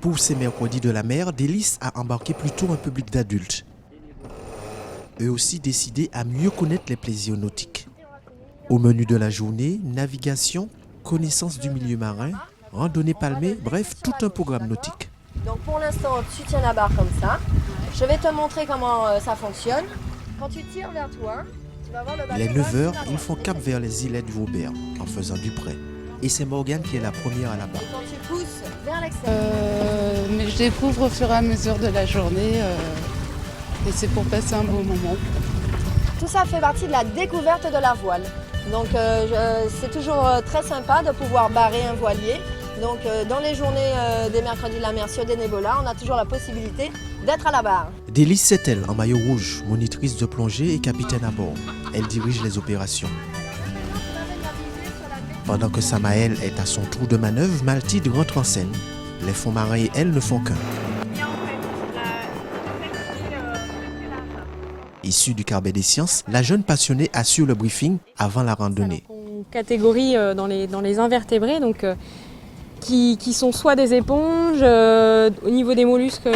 Pour ces mercredis de la mer, Délices a embarqué plutôt un public d'adultes. Eux aussi décidés à mieux connaître les plaisirs nautiques. Au menu de la journée, navigation, connaissance du milieu marin, randonnée palmée, bref, tout un programme nautique. Donc pour l'instant, tu tiens la barre comme ça. Je vais te montrer comment ça fonctionne. Quand tu tires vers toi, tu vas voir le bateau. Il est 9h, ils font cap vers les îlets du Vaubert en faisant du prêt. Et c'est Morgane qui est la première à la barre. Quand tu pousses vers l'extérieur. Mais je découvre au fur et à mesure de la journée et c'est pour passer un beau moment. Tout ça fait partie de la découverte de la voile. Donc c'est toujours très sympa de pouvoir barrer un voilier. Donc dans les journées des mercredis de la mer sur des nébolas, on a toujours la possibilité d'être à la barre. Délices, c'est elle, en maillot rouge, monitrice de plongée et capitaine à bord. Elle dirige les opérations. Pendant que Samaël est à son tour de manœuvre, Mathilde rentre en scène. Les fonds marins et elle ne font qu'un. Issue du Carbet des Sciences, la jeune passionnée assure le briefing avant la randonnée. On catégorie dans les invertébrés, donc, qui sont soit des éponges, au niveau des mollusques,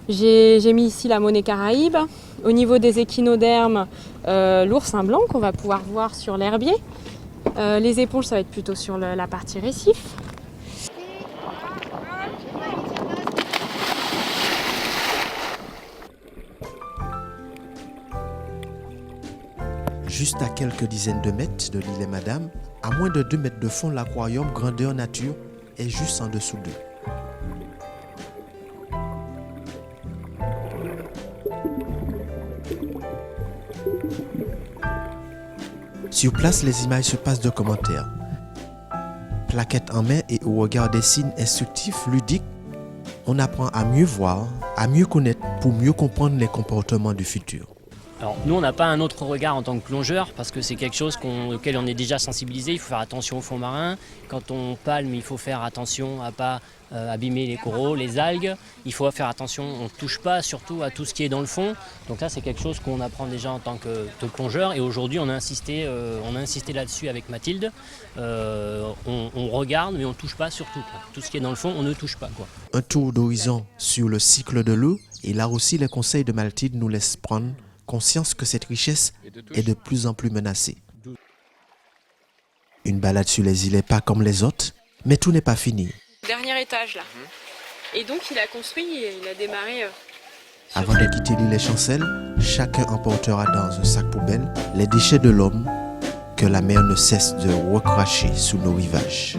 j'ai mis ici la monnaie caraïbe, au niveau des échinodermes, l'oursin blanc qu'on va pouvoir voir sur l'herbier. Les éponges, ça va être plutôt sur la partie récif. Juste à quelques dizaines de mètres de l'île Madame, à moins de 2 mètres de fond, l'aquarium grandeur nature est juste en dessous d'eux. Sur place, les images se passent de commentaires. Plaquettes en main et au regard des signes instructifs, ludiques, on apprend à mieux voir, à mieux connaître pour mieux comprendre les comportements du futur. Alors nous on n'a pas un autre regard en tant que plongeur parce que c'est quelque chose auquel on est déjà sensibilisé, il faut faire attention au fond marin. Quand on palme, il faut faire attention à ne pas abîmer les coraux, les algues. Il faut faire attention, on ne touche pas surtout à tout ce qui est dans le fond. Donc là c'est quelque chose qu'on apprend déjà en tant que plongeur et aujourd'hui on a insisté là-dessus avec Mathilde. On regarde mais on ne touche pas surtout. Tout ce qui est dans le fond, on ne touche pas. Un tour d'horizon sur le cycle de l'eau et là aussi les conseils de Mathilde nous laissent prendre conscience que cette richesse est de plus en plus menacée. Une balade sur les îlets pas comme les autres, mais tout n'est pas fini. Dernier étage là. Et donc il a construit, il a démarré. Avant de quitter l'île Chancel, chacun emportera dans un sac poubelle les déchets de l'homme que la mer ne cesse de recracher sous nos rivages.